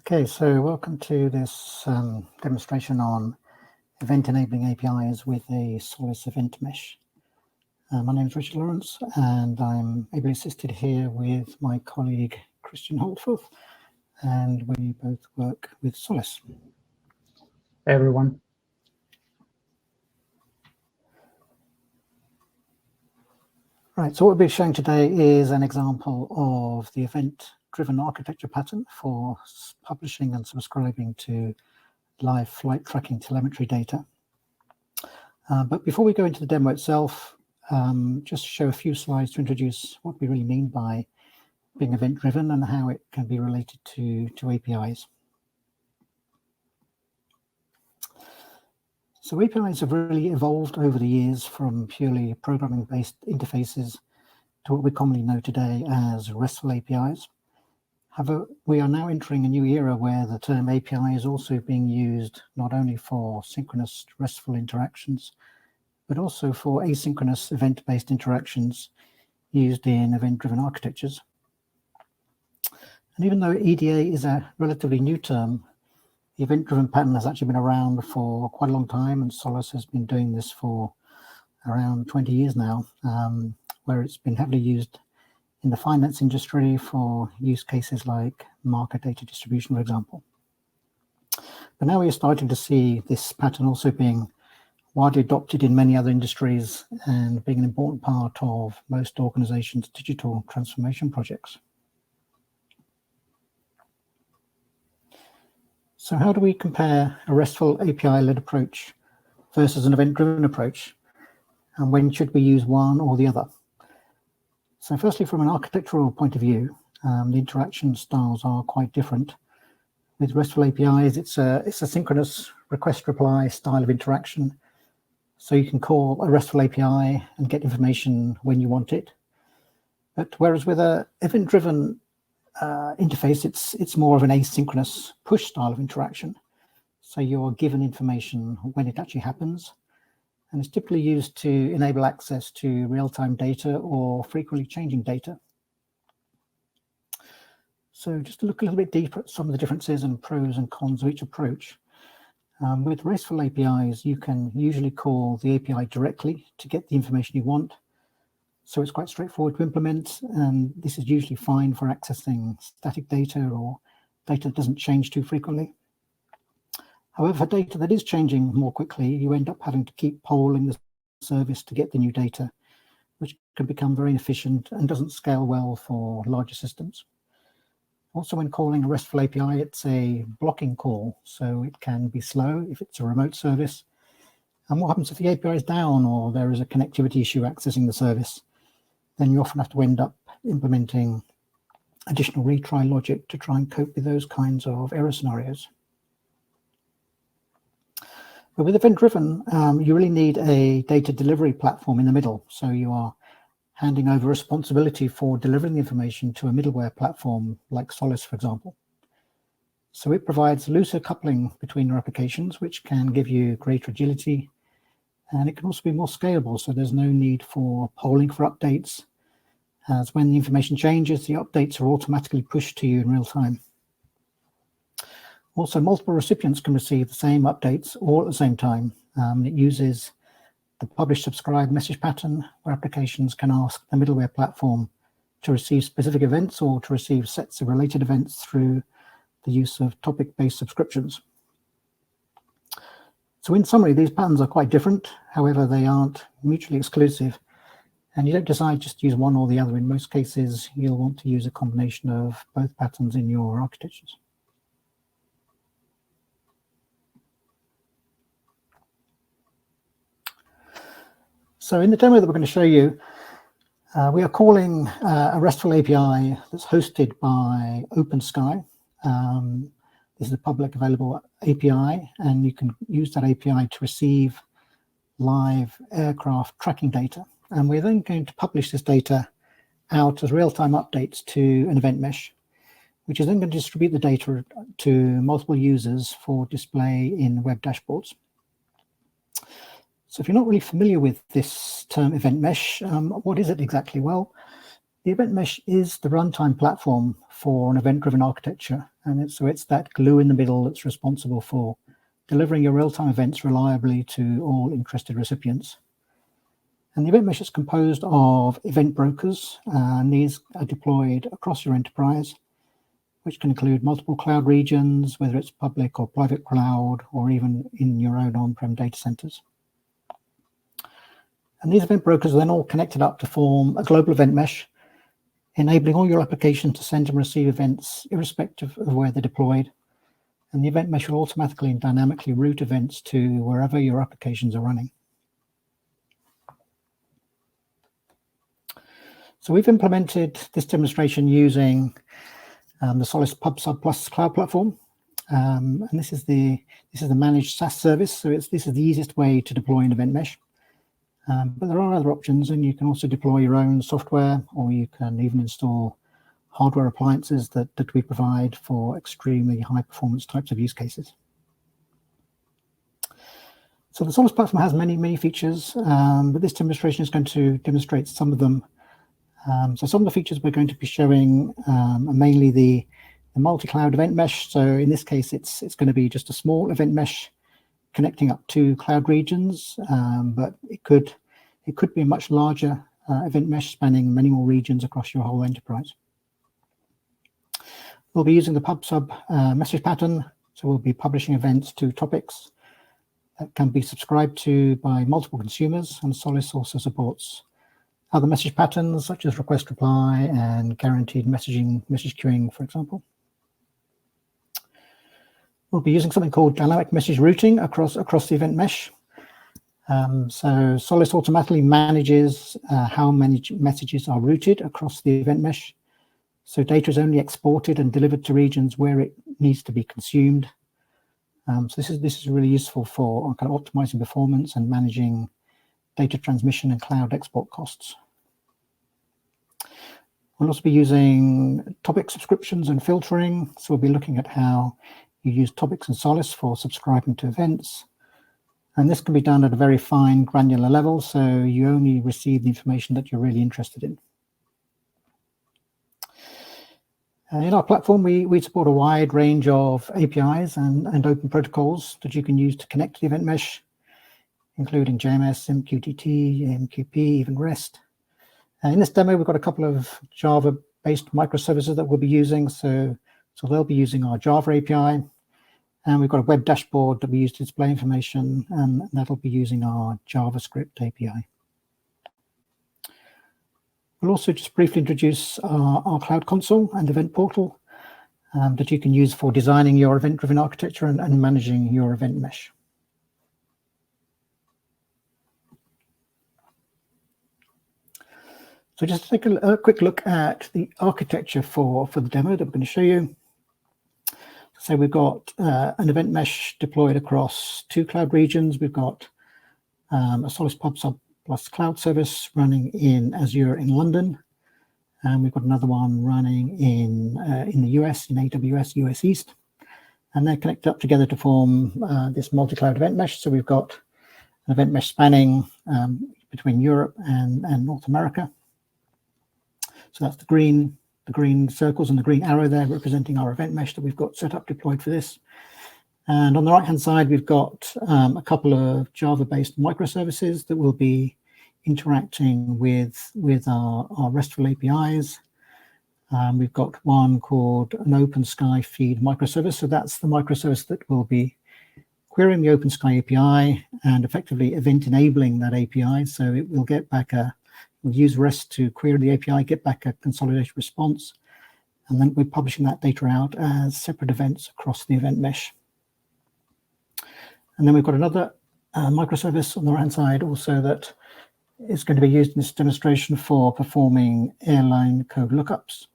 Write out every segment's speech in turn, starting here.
Okay, so welcome to this demonstration on event enabling APIs with a Solace Event Mesh. My name is Richard Lawrence, and I'm ably assisted here with my colleague Christian Holtfurth, and we both work with Solace. Hey everyone. Right, so what we'll be showing today is an example of the event-driven architecture pattern for publishing and subscribing to live flight tracking telemetry data. But before we go into the demo itself, just show a few slides to introduce what we really mean by being event-driven and how it can be related to APIs. So APIs have really evolved over the years from purely programming-based interfaces to what we commonly know today as RESTful APIs. However, we are now entering a new era where the term API is also being used not only for synchronous RESTful interactions, but also for asynchronous event-based interactions used in event-driven architectures. And even though EDA is a relatively new term, the event-driven pattern has actually been around for quite a long time, and Solace has been doing this for around 20 years now, where it's been heavily used in the finance industry for use cases like market data distribution, for example. But now we are starting to see this pattern also being widely adopted in many other industries and being an important part of most organizations' digital transformation projects. So how do we compare a RESTful API-led approach versus an event-driven approach? And when should we use one or the other? So firstly, from an architectural point of view, the interaction styles are quite different. With RESTful APIs, it's a synchronous request-reply style of interaction. So you can call a RESTful API and get information when you want it. But whereas with an event-driven interface, it's more of an asynchronous push style of interaction. So you're given information when it actually happens, and it's typically used to enable access to real-time data or frequently changing data. So just to look a little bit deeper at some of the differences and pros and cons of each approach. With RESTful APIs, you can usually call the API directly to get the information you want. So it's quite straightforward to implement, and this is usually fine for accessing static data or data that doesn't change too frequently. However, for data that is changing more quickly, you end up having to keep polling the service to get the new data, which can become very inefficient and doesn't scale well for larger systems. Also, when calling a RESTful API, it's a blocking call, so it can be slow if it's a remote service. And what happens if the API is down or there is a connectivity issue accessing the service? Then you often have to end up implementing additional retry logic to try and cope with those kinds of error scenarios. But with event-driven, you really need a data delivery platform in the middle. So you are handing over responsibility for delivering the information to a middleware platform like Solace, for example. So it provides looser coupling between your applications, which can give you greater agility. And it can also be more scalable, so there's no need for polling for updates, as when the information changes, the updates are automatically pushed to you in real time. Also, multiple recipients can receive the same updates all at the same time. It uses the publish-subscribe message pattern, where applications can ask the middleware platform to receive specific events or to receive sets of related events through the use of topic-based subscriptions. So in summary, these patterns are quite different. However, they aren't mutually exclusive. And you don't decide just to use one or the other. In most cases, you'll want to use a combination of both patterns in your architectures. So in the demo that we're going to show you, we are calling a RESTful API that's hosted by OpenSky. This is a public available API, and you can use that API to receive live aircraft tracking data. And we're then going to publish this data out as real-time updates to an event mesh, which is then going to distribute the data to multiple users for display in web dashboards. So if you're not really familiar with this term event mesh, what is it exactly? Well, The Event Mesh is the runtime platform for an event-driven architecture, and it's that glue in the middle that's responsible for delivering your real-time events reliably to all interested recipients. And the Event Mesh is composed of event brokers, and these are deployed across your enterprise, which can include multiple cloud regions, whether it's public or private cloud, or even in your own on-prem data centers. And these event brokers are then all connected up to form a global event mesh, enabling all your applications to send and receive events irrespective of where they're deployed. And the event mesh will automatically and dynamically route events to wherever your applications are running. So we've implemented this demonstration using the Solace PubSub Plus cloud platform. And this is the managed SaaS service. So this is the easiest way to deploy an event mesh. But there are other options, and you can also deploy your own software, or you can even install hardware appliances that we provide for extremely high performance types of use cases. So the Solace platform has many features, but this demonstration is going to demonstrate some of them. So some of the features we're going to be showing are mainly the multi-cloud event mesh. So in this case, it's going to be just a small event mesh connecting up to cloud regions, but it could be a much larger event mesh spanning many more regions across your whole enterprise. We'll be using the PubSub message pattern, so we'll be publishing events to topics that can be subscribed to by multiple consumers, and Solace also supports other message patterns such as request reply and guaranteed message queuing, for example. We'll be using something called dynamic message routing across the event mesh. So Solace automatically manages how many messages are routed across the event mesh. So data is only exported and delivered to regions where it needs to be consumed. So this is really useful for kind of optimizing performance and managing data transmission and cloud export costs. We'll also be using topic subscriptions and filtering. So we'll be looking at how you use topics in Solace for subscribing to events. And this can be done at a very fine granular level, so you only receive the information that you're really interested in. In our platform, we support a wide range of APIs and open protocols that you can use to connect to the event mesh, including JMS, MQTT, MQP, even REST. In this demo, we've got a couple of Java-based microservices that we'll be using. So they'll be using our Java API, and we've got a web dashboard that we use to display information, and that'll be using our JavaScript API. We'll also just briefly introduce our Cloud Console and Event Portal that you can use for designing your event-driven architecture and managing your event mesh. So just to take a quick look at the architecture for the demo that we're going to show you. So we've got an event mesh deployed across 2 cloud regions. We've got a Solace PubSub Plus cloud service running in Azure in London. And we've got another one running in the US, in AWS US East. And they're connected up together to form this multi-cloud event mesh. So we've got an event mesh spanning between Europe and North America. So that's the green circles and the green arrow there representing our event mesh that we've got set up deployed for this. And on the right-hand side, we've got a couple of Java-based microservices that will be interacting with our RESTful APIs. We've got one called an OpenSky feed microservice. So that's the microservice that will be querying the OpenSky API and effectively event enabling that API. So it will get back we'll use REST to query the API, get back a consolidated response, and then we're publishing that data out as separate events across the event mesh. And then we've got another microservice on the right-hand side also that is going to be used in this demonstration for performing airline code lookups.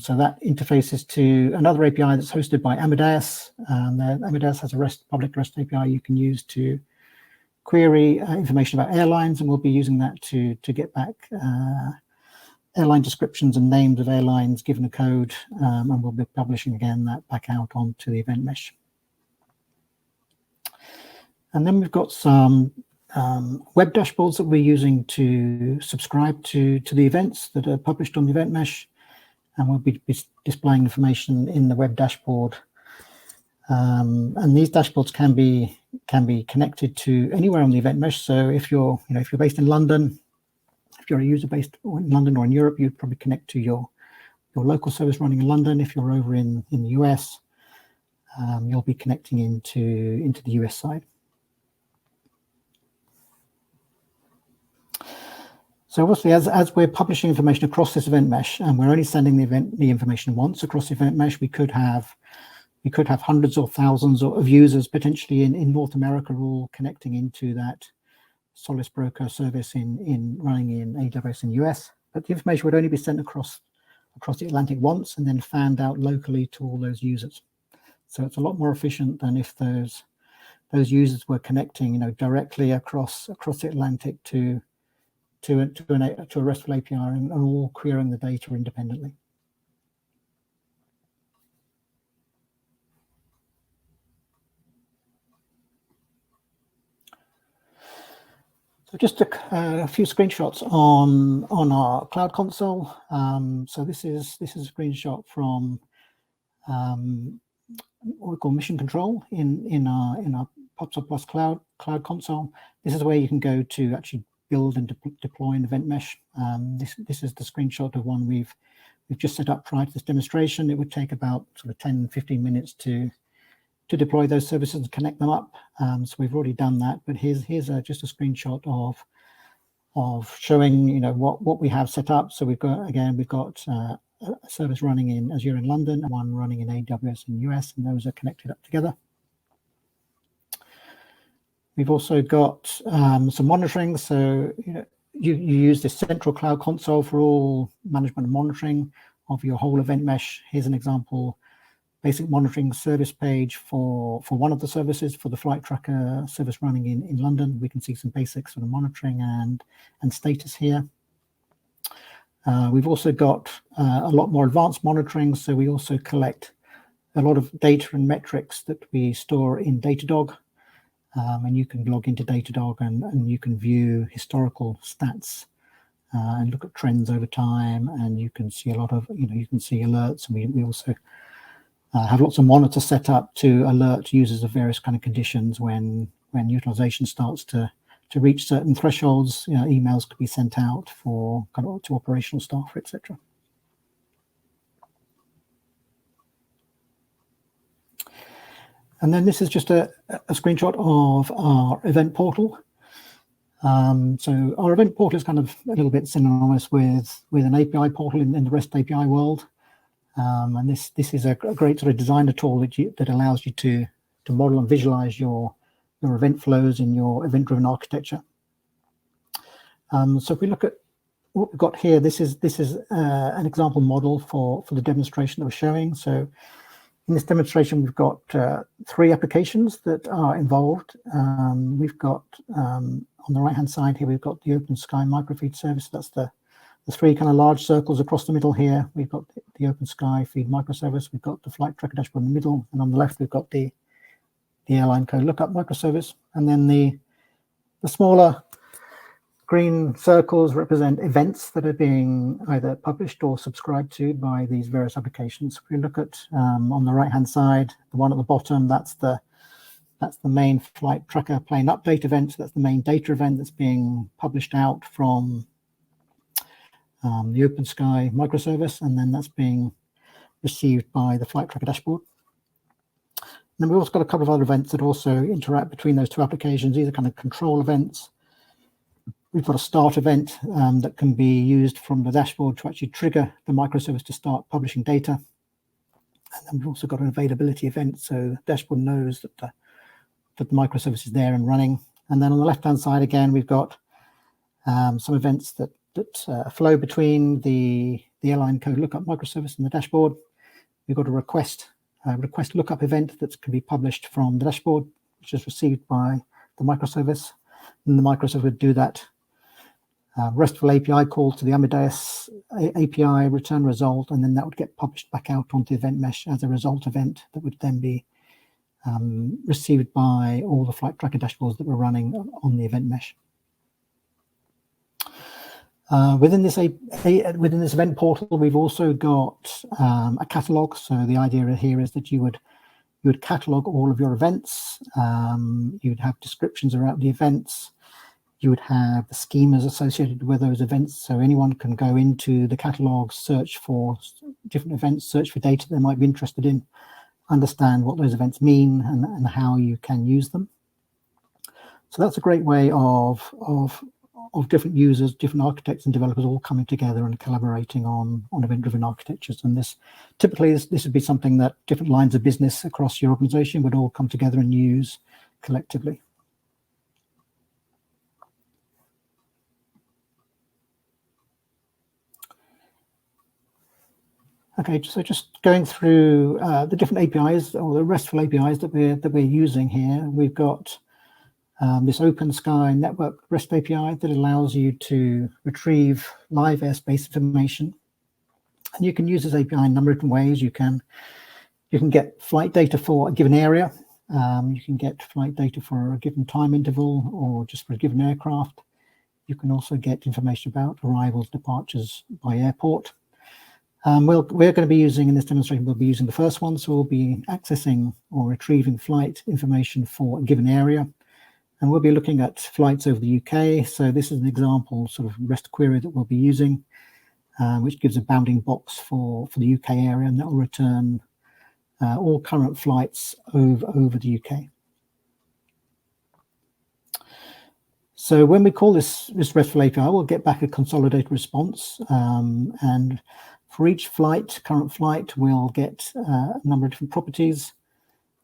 So that interfaces to another API that's hosted by Apidays. Apidays has a public REST API you can use to query information about airlines, and we'll be using that to get back airline descriptions and names of airlines given a code, and we'll be publishing again that back out onto the event mesh. And then we've got some web dashboards that we're using to subscribe to the events that are published on the Event Mesh, and we'll be displaying information in the web dashboard. And these dashboards can be connected to anywhere on the Event Mesh. So if you're based in London, if you're a user based in London or in Europe, you'd probably connect to your local service running in London. If you're over in the US, you'll be connecting into the US side. So obviously, as we're publishing information across this Event Mesh, and we're only sending the information once across the Event Mesh, we could have hundreds or thousands of users potentially in North America all connecting into that Solace broker service in running in AWS in US. But the information would only be sent across the Atlantic once and then fanned out locally to all those users. So it's a lot more efficient than if those users were connecting, directly across the Atlantic to a RESTful API and all querying the data independently. So just a few screenshots on our Cloud Console. So this is a screenshot from what we call Mission Control in our PubSub Plus Cloud Console. This is where you can go to actually build and deploy an Event Mesh. This is the screenshot of one we've just set up prior to this demonstration. It would take about sort of 10-15 minutes to deploy those services and connect them up. So we've already done that, but here's just a screenshot of showing what we have set up. So we've got a service running in Azure in London and one running in AWS in the US, and those are connected up together. We've also got some monitoring. So you use this central Cloud Console for all management and monitoring of your whole Event Mesh. Here's an example basic monitoring service page for one of the services, for the flight tracker service running in London. We can see some basic sort of monitoring and status here. We've also got a lot more advanced monitoring. So we also collect a lot of data and metrics that we store in Datadog. And you can log into Datadog and you can view historical stats and look at trends over time. And you can see a lot of, you can see alerts. And we also have lots of monitors set up to alert users of various kind of conditions when utilization starts to reach certain thresholds. Emails could be sent out to operational staff, etc. And then this is just a screenshot of our event portal. So our event portal is kind of a little bit synonymous with an API portal in the REST API world. And this is a great sort of designer tool that allows you to model and visualize your event flows in your event-driven architecture. So if we look at what we've got here, this is an example model for the demonstration that we're showing. So in this demonstration, we've got 3 applications that are involved. We've got on the right-hand side here, we've got the OpenSky microfeed service. That's the 3 kind of large circles across the middle here. We've got the OpenSky feed microservice. We've got the flight tracker dashboard in the middle, and on the left we've got the Airline code lookup microservice. And then the smaller green circles represent events that are being either published or subscribed to by these various applications. If we look at on the right-hand side, the one at the bottom, that's the main flight tracker plane update event. So that's the main data event that's being published out from the OpenSky microservice, and then that's being received by the flight tracker dashboard. And then we've also got a couple of other events that also interact between those 2 applications. These are kind of control events. We've got a start event that can be used from the dashboard to actually trigger the microservice to start publishing data. And then we've also got an availability event, so the dashboard knows that the microservice is there and running. And then on the left-hand side, again, we've got some events that flow between the Airline code lookup microservice and the dashboard. We've got a request lookup event that can be published from the dashboard, which is received by the microservice. And the microservice would do that RESTful API call to the Apidays API, return result, and then that would get published back out onto the Event Mesh as a result event that would then be received by all the flight tracker dashboards that we're running on the event mesh. Within this event portal, we've also got a catalog. So the idea here is that you would catalog all of your events. You'd have descriptions around the events. You would have the schemas associated with those events. So anyone can go into the catalog, search for different events, search for data they might be interested in, understand what those events mean and how you can use them. So that's a great way of different users, different architects and developers all coming together and collaborating on event-driven architectures. And this typically this would be something that different lines of business across your organization would all come together and use collectively. Okay, so just going through the different APIs or the RESTful APIs that we're using here. We've got this OpenSky Network REST API that allows you to retrieve live airspace information, and you can use this API in a number of different ways. You can get flight data for a given area. You can get flight data for a given time interval or just for a given aircraft. You can also get information about arrivals, departures by airport. We're going to be using, in this demonstration, we'll be using the first one. So we'll be accessing or retrieving flight information for a given area. And we'll be looking at flights over the UK. So this is an example sort of REST query that we'll be using, which gives a bounding box for the UK area, and that will return all current flights over the UK. So when we call this RESTful API, we'll get back a consolidated response. And for each flight, current flight, we'll get a number of different properties.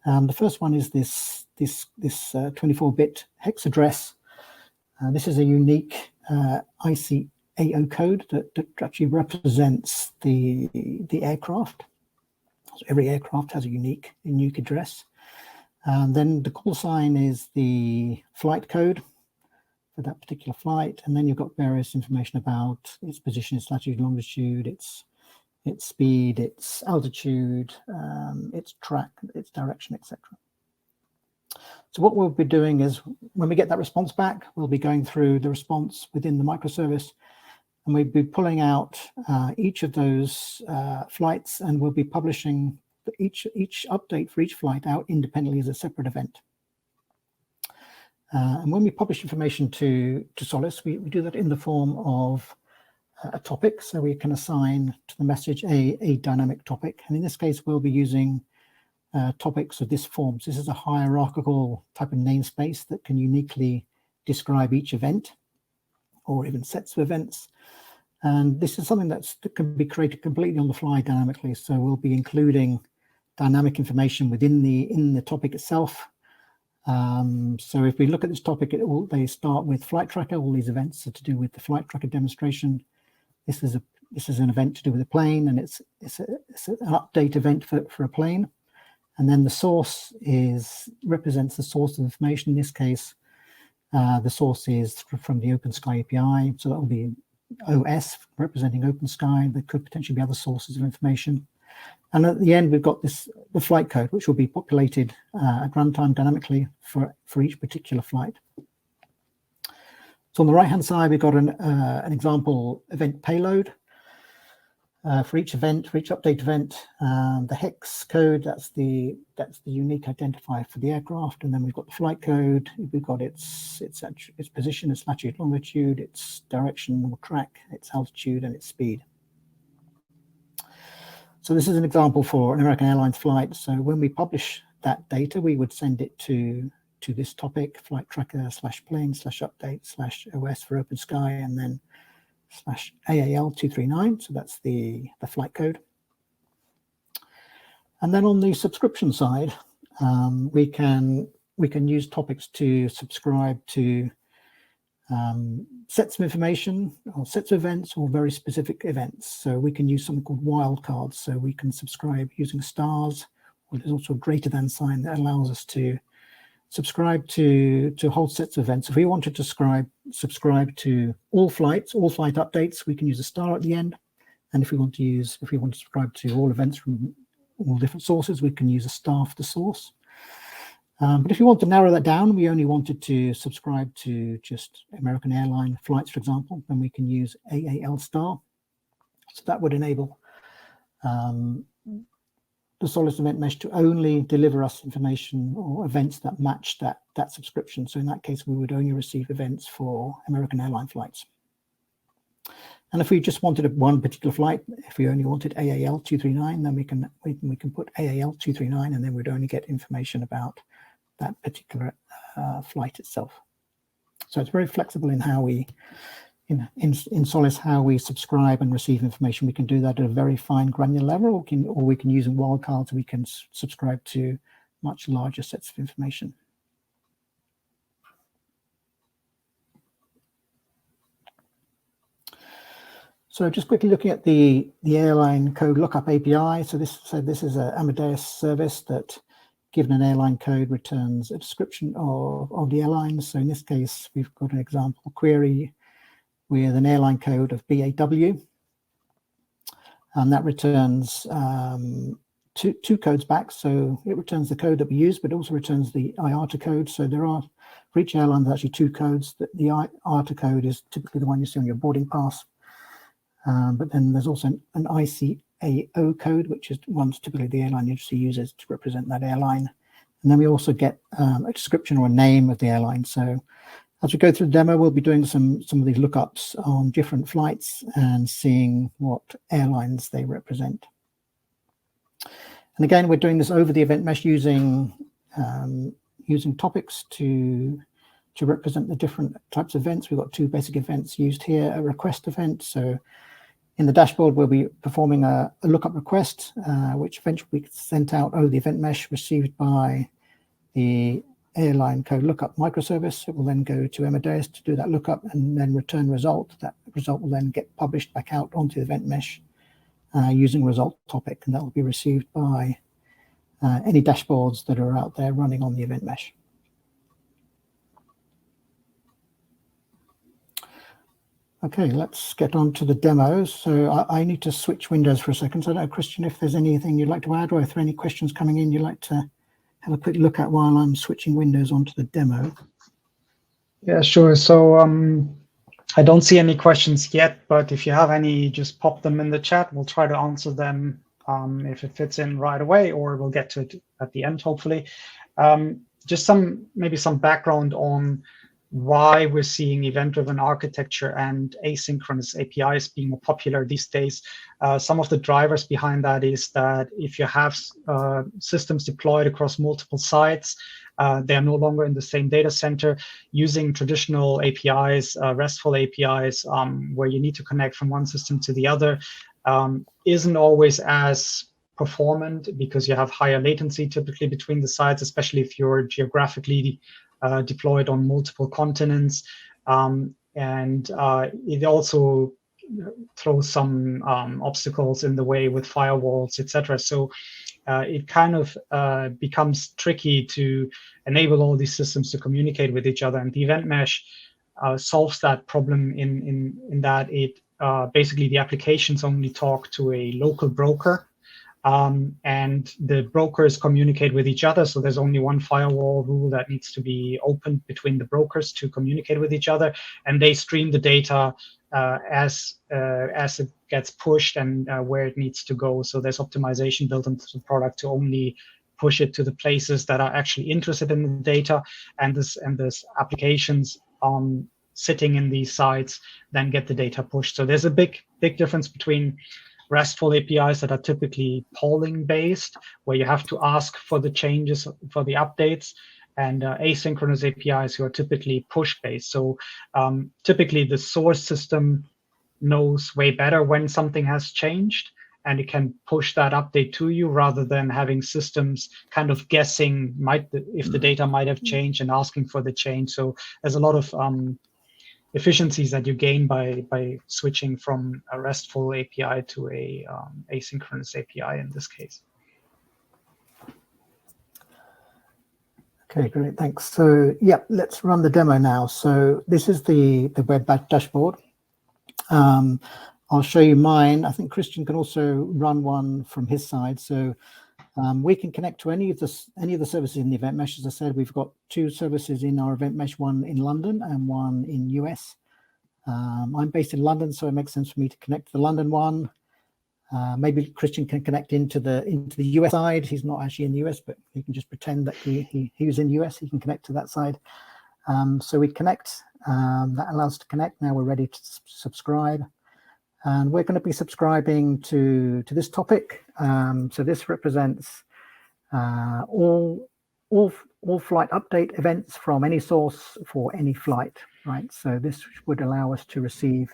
The first one is this 24-bit hex address. This is a unique ICAO code that actually represents the aircraft. So every aircraft has a unique address. And then the call sign is the flight code for that particular flight. And then you've got various information about its position, its latitude, longitude, its speed, its altitude, its track, its direction, etc. So what we'll be doing is when we get that response back, we'll be going through the response within the microservice, and we'll be pulling out each of those flights, and we'll be publishing each update for each flight out independently as a separate event. And when we publish information to Solace, we do that in the form of a topic. So we can assign to the message a dynamic topic. And in this case, we'll be using topics of this form. So this is a hierarchical type of namespace that can uniquely describe each event or even sets of events. And this is something that can be created completely on the fly dynamically. So we'll be including dynamic information within the topic itself. So if we look at this topic, they start with flight tracker. All these events are to do with the flight tracker demonstration. This is an event to do with a plane, and it's an update event for a plane. And then the source represents the source of information. In this case, the source is from the OpenSky API. So that will be OS representing OpenSky. There could potentially be other sources of information. And at the end, we've got the flight code, which will be populated at runtime dynamically for each particular flight. So on the right-hand side, we've got an example event payload for each event, for each update event. The hex code, that's the unique identifier for the aircraft, and then we've got the flight code. We've got its position, its latitude, longitude, its direction or track, its altitude, and its speed. So this is an example for an American Airlines flight. So when we publish that data, we would send it to this topic, flight tracker /plane/update /OS for OpenSky, and then /AAL239. So that's the flight code. And then on the subscription side, we can use topics to subscribe to sets of information or sets of events or very specific events. So we can use something called wildcards. So we can subscribe using stars, or there's also a greater than sign that allows us to subscribe to whole sets of events. If we wanted to subscribe to all flight updates, we can use a star at the end. And if we want to subscribe to all events from all different sources, we can use a star for the source. But if you want to narrow that down, we only wanted to subscribe to just American Airline flights, for example, then we can use AAL star. So that would enable the Solace Event Mesh to only deliver us information or events that match that subscription. So in that case, we would only receive events for American Airline flights. And if we just wanted one particular flight, if we only wanted AAL 239, then we can put AAL 239, and then we'd only get information about that particular flight itself. So it's very flexible in how we, in Solace, how we subscribe and receive information. We can do that at a very fine granular level, or we can use in wildcards. We can subscribe to much larger sets of information. So just quickly looking at the airline code lookup API. So this is an Amadeus service that, given an airline code, returns a description of the airlines. So in this case, we've got an example query with an airline code of BAW, and that returns two codes back. So it returns the code that we use, but also returns the IATA code. So there are, for each airline, there's actually two codes. The IATA code is typically the one you see on your boarding pass. But then there's also an ICAO code, which is one typically the airline industry uses to represent that airline. And then we also get a description or a name of the airline. So as we go through the demo, we'll be doing some of these lookups on different flights and seeing what airlines they represent. And again, we're doing this over the event mesh using topics to represent the different types of events. We've got two basic events used here, a request event. So in the dashboard, we'll be performing a lookup request, which eventually will be sent out over the event mesh, received by the airline code lookup microservice. It will then go to Amadeus to do that lookup and then return result. That result will then get published back out onto the event mesh using result topic, and that will be received by any dashboards that are out there running on the event mesh. Okay, let's get on to the demos. So I need to switch windows for a second. So I don't know, Christian, if there's anything you'd like to add, or if there are any questions coming in you'd like to have a quick look at while I'm switching windows onto the demo. Yeah, sure. So I don't see any questions yet, but if you have any, just pop them in the chat. We'll try to answer them if it fits in right away, or we'll get to it at the end, hopefully. Just maybe some background on why we're seeing event-driven architecture and asynchronous APIs being more popular these days. Some of the drivers behind that is that if you have systems deployed across multiple sites, they are no longer in the same data center. Using traditional APIs, RESTful APIs, where you need to connect from one system to the other, isn't always as performant because you have higher latency typically between the sites, especially if you're geographically deployed on multiple continents. And it also throws some obstacles in the way with firewalls, etc. So it kind of becomes tricky to enable all these systems to communicate with each other. And the event mesh solves that problem in that it basically the applications only talk to a local broker. And the brokers communicate with each other. So there's only one firewall rule that needs to be opened between the brokers to communicate with each other. And they stream the data as it gets pushed and where it needs to go. So there's optimization built into the product to only push it to the places that are actually interested in the data. And this applications sitting in these sites then get the data pushed. So there's a big difference between RESTful APIs that are typically polling based, where you have to ask for the changes, for the updates, and asynchronous APIs who are typically push based. So typically the source system knows way better when something has changed, and it can push that update to you rather than having systems kind of guessing if the data might have changed and asking for the change. So there's a lot of efficiencies that you gain by switching from a RESTful API to a asynchronous API in this case. Okay, great, thanks. So yeah, let's run the demo now. So this is the web dashboard. I'll show you mine. I think Christian can also run one from his side. So We can connect to any of the services in the Event Mesh. As I said, we've got 2 services in our Event Mesh, one in London and one in US. I'm based in London, so it makes sense for me to connect to the London one. Maybe Christian can connect into the US side. He's not actually in the US, but he can just pretend that he was in the US. He can connect to that side. So we connect. That allows us to connect. Now we're ready to subscribe. And we're going to be subscribing to this topic. So this represents all flight update events from any source for any flight, right? So this would allow us to receive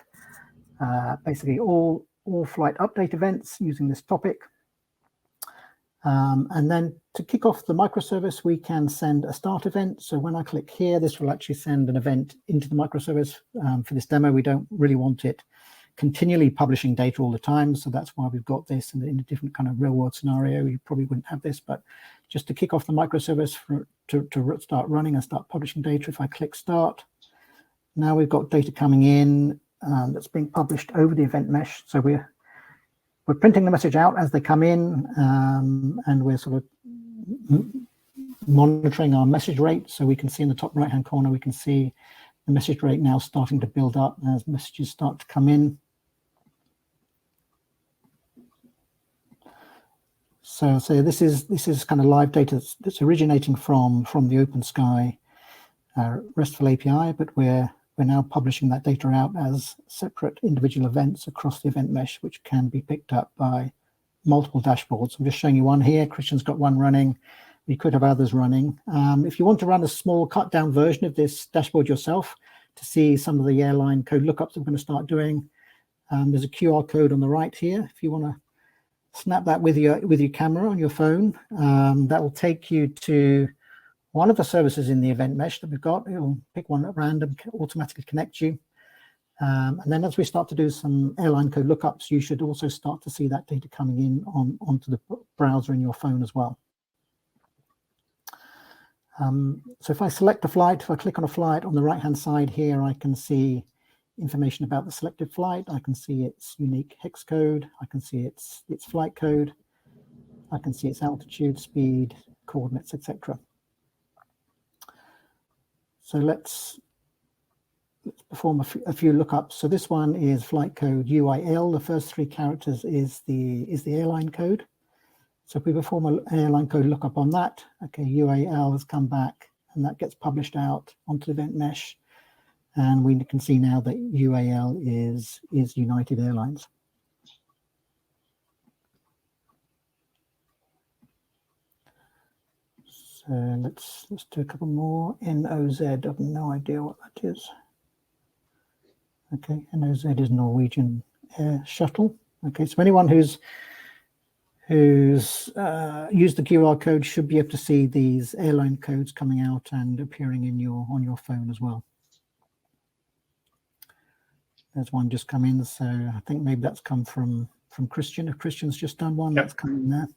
basically all flight update events using this topic. And then to kick off the microservice, we can send a start event. So when I click here, this will actually send an event into the microservice. For this demo, we don't really want it continually publishing data all the time. So that's why we've got this in a different kind of real world scenario. You probably wouldn't have this, but just to kick off the microservice to start running and start publishing data, if I click start, now we've got data coming in that's being published over the Event Mesh. So we're printing the message out as they come in, and we're sort of monitoring our message rate. So we can see in the top right-hand corner, we can see the message rate now starting to build up as messages start to come in. So this is kind of live data that's originating from the OpenSky RESTful API, but we're now publishing that data out as separate individual events across the Event Mesh, which can be picked up by multiple dashboards. I'm just showing you one here. Christian's got one running. We could have others running. If you want to run a small cut down version of this dashboard yourself to see some of the airline code lookups that we're going to start doing, there's a QR code on the right here. If you want to snap that with your camera on your phone, that will take you to one of the services in the Event Mesh that we've got. It'll pick one at random, automatically connect you. And then as we start to do some airline code lookups, you should also start to see that data coming in onto the browser in your phone as well. So if I select a flight, if I click on a flight on the right-hand side here, I can see information about the selected flight. I can see its unique hex code. I can see its flight code. I can see its altitude, speed, coordinates, etc. So let's perform a few lookups. So this one is flight code UIL. The first 3 characters is the airline code. So if we perform an airline code lookup on that, okay, UAL has come back and that gets published out onto the Event Mesh. And we can see now that UAL is United Airlines. So let's do a couple more. NOZ, I have no idea what that is. Okay, NOZ is Norwegian Air Shuttle. Okay, so anyone who's used the QR code should be able to see these airline codes coming out and appearing on your phone as well. There's one just come in, so I think maybe that's come from Christian. If Christian's just done one, yep, that's coming there.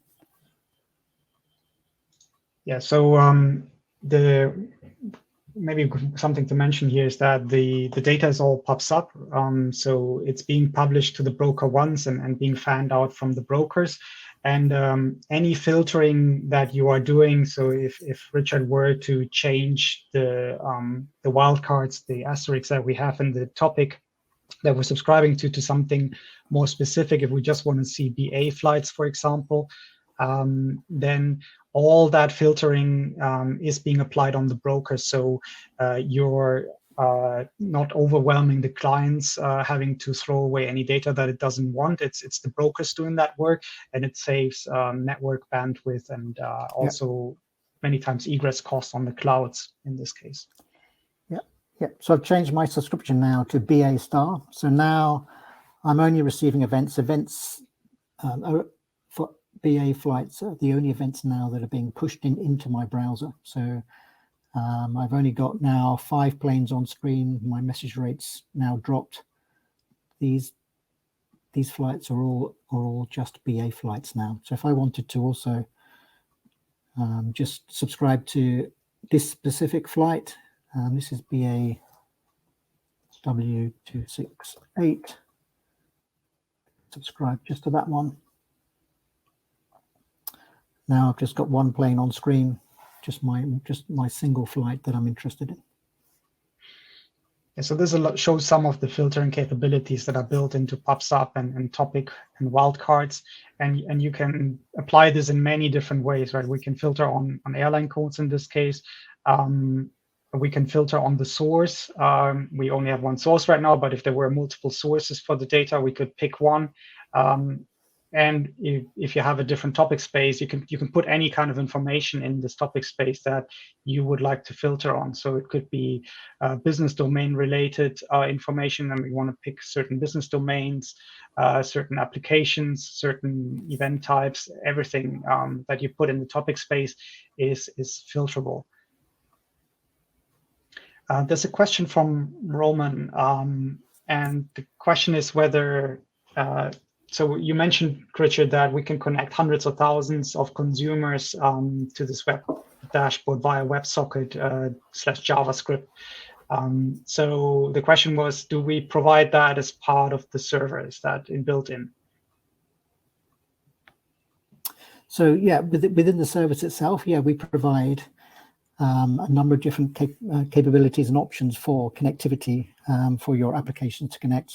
Yeah, so maybe something to mention here is that the data is all pops up. So it's being published to the broker once and being fanned out from the brokers. And any filtering that you are doing, so if Richard were to change the wildcards, the asterisks that we have in the topic that we're subscribing to something more specific, if we just want to see BA flights, for example, then all that filtering is being applied on the broker. So you're not overwhelming the clients, having to throw away any data that it doesn't want. It's the brokers doing that work, and it saves network bandwidth and also many times egress costs on the clouds in this case. Yeah, so I've changed my subscription now to BA star. So now I'm only receiving events for BA flights are the only events now that are being pushed into my browser. So I've only got now 5 planes on screen. My message rates now dropped. These flights are all just BA flights now. So if I wanted to also just subscribe to this specific flight, this is BA W268. Subscribe just to that one. Now I've just got one plane on screen, just my single flight that I'm interested in. Yeah, so this shows some of the filtering capabilities that are built into PubSub and topic and wildcards, and you can apply this in many different ways, right? We can filter on airline codes in this case. We can filter on the source. We only have one source right now, but if there were multiple sources for the data, we could pick one. And if you have a different topic space, you can put any kind of information in this topic space that you would like to filter on. So it could be business domain related information, and we want to pick certain business domains, certain applications, certain event types. Everything that you put in the topic space is filterable. There's a question from Roman, and the question is whether so you mentioned, Richard, that we can connect hundreds of thousands of consumers to this web dashboard via WebSocket / JavaScript. So the question was, do we provide that as part of the server? Is that built in? So yeah, within the service itself, yeah, we provide a number of different capabilities and options for connectivity for your application to connect.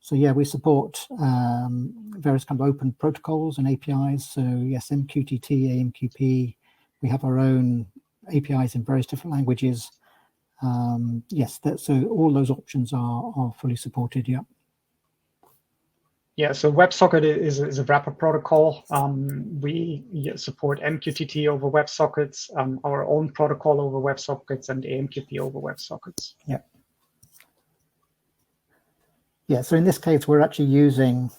So yeah, we support various kind of open protocols and APIs. So yes, MQTT, AMQP. We have our own APIs in various different languages. Yes, so all those options are fully supported. Yeah. Yeah, so WebSocket is a wrapper protocol. We support MQTT over WebSockets, our own protocol over WebSockets, and AMQP over WebSockets. Yeah. Yeah, so in this case, we're actually using,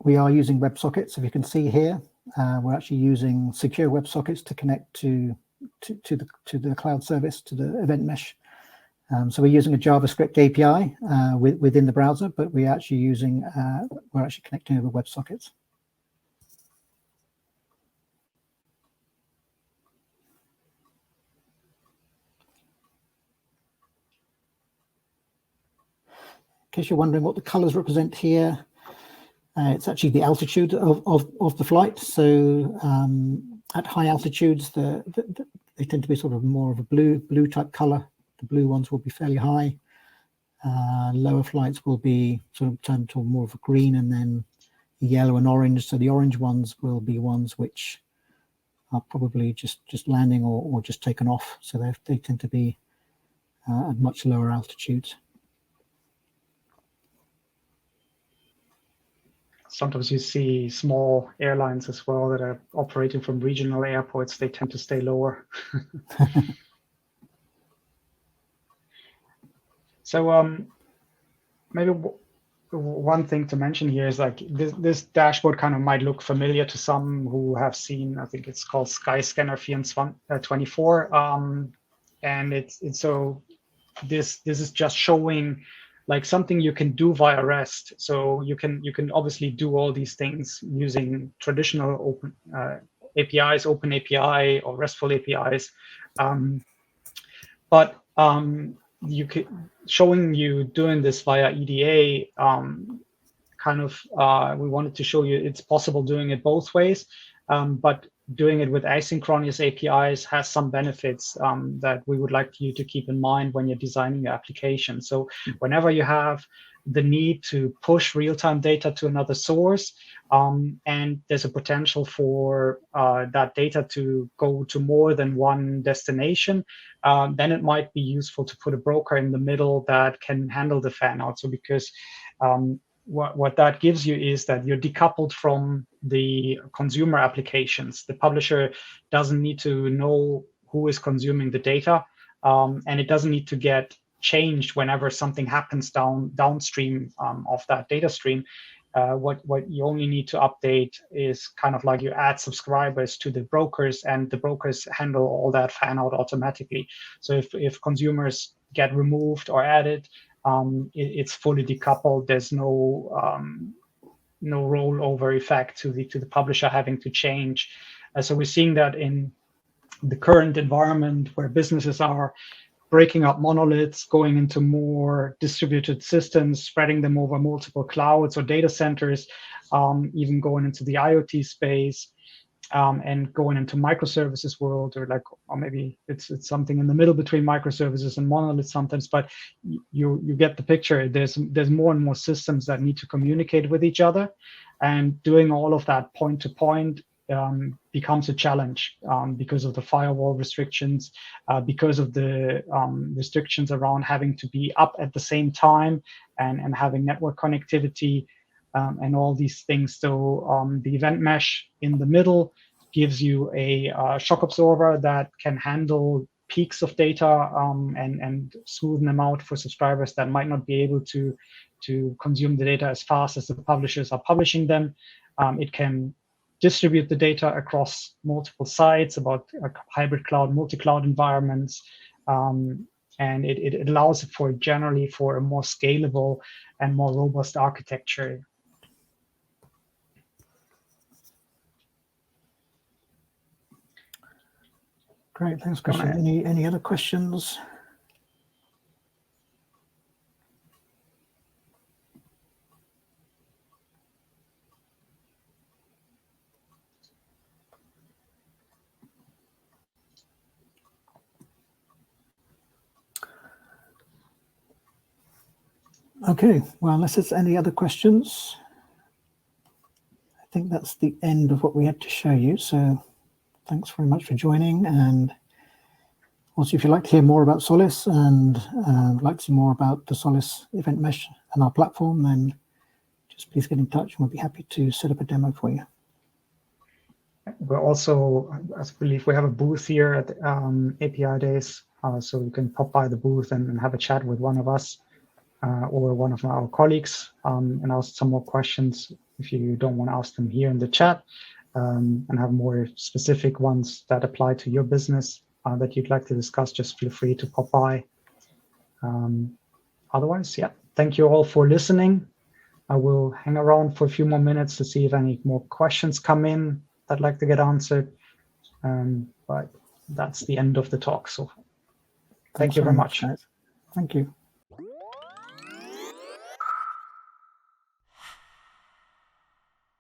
we are using WebSockets. If you can see here, we're actually using secure WebSockets to connect to the cloud service, to the Event Mesh. So we're using a JavaScript API within the browser, but we're actually connecting over WebSockets. In case you're wondering what the colors represent here, it's actually the altitude of the flight. So at high altitudes, they tend to be sort of more of a blue type color. The blue ones will be fairly high. Lower flights will be sort of turned to more of a green, and then yellow and orange. So the orange ones will be ones which are probably just landing or just taken off. So they tend to be at much lower altitudes. Sometimes you see small airlines as well that are operating from regional airports. They tend to stay lower. So maybe one thing to mention here is like this dashboard kind of might look familiar to some who have seen, I think it's called Skyscanner 24. And it's so this is just showing like something you can do via REST. So you can obviously do all these things using traditional open APIs, Open API or RESTful APIs. But showing you doing this via EDA, we wanted to show you it's possible doing it both ways, but doing it with asynchronous APIs has some benefits that we would like you to keep in mind when you're designing your application. So whenever you have the need to push real-time data to another source, and there's a potential for that data to go to more than one destination, then it might be useful to put a broker in the middle that can handle the fan out. So because what that gives you is that you're decoupled from the consumer applications. The publisher doesn't need to know who is consuming the data, and it doesn't need to get changed whenever something happens downstream of that data stream. What you only need to update is kind of like you add subscribers to the brokers, and the brokers handle all that fan out automatically. So if consumers get removed or added, it's fully decoupled. There's no rollover effect to the publisher having to change. So we're seeing that in the current environment where businesses are breaking up monoliths, going into more distributed systems, spreading them over multiple clouds or data centers, even going into the IoT space, and going into microservices world, or maybe it's something in the middle between microservices and monoliths sometimes. But you get the picture. There's more and more systems that need to communicate with each other, and doing all of that point to point becomes a challenge because of the firewall restrictions, because of the restrictions around having to be up at the same time and having network connectivity. And all these things. So the event mesh in the middle gives you a shock absorber that can handle peaks of data and smoothen them out for subscribers that might not be able to consume the data as fast as the publishers are publishing them. It can distribute the data across multiple sites, about hybrid cloud, multi-cloud environments. And it allows for generally for a more scalable and more robust architecture. Great, thanks, Christian. Any other questions? Okay, well, unless there's any other questions, I think that's the end of what we had to show you. So thanks very much for joining. And also, if you'd like to hear more about Solace and like to see more about the Solace Event Mesh and our platform, then just please get in touch and we'll be happy to set up a demo for you. We're also, I believe we have a booth here at API Days, so you can pop by the booth and have a chat with one of us or one of our colleagues and ask some more questions if you don't want to ask them here in the chat, and have more specific ones that apply to your business that you'd like to discuss. Just feel free to pop by. Otherwise, yeah, thank you all for listening. I will hang around for a few more minutes to see if any more questions come in that I'd like to get answered. But that's the end of the talk. So thank you very much. Thank you.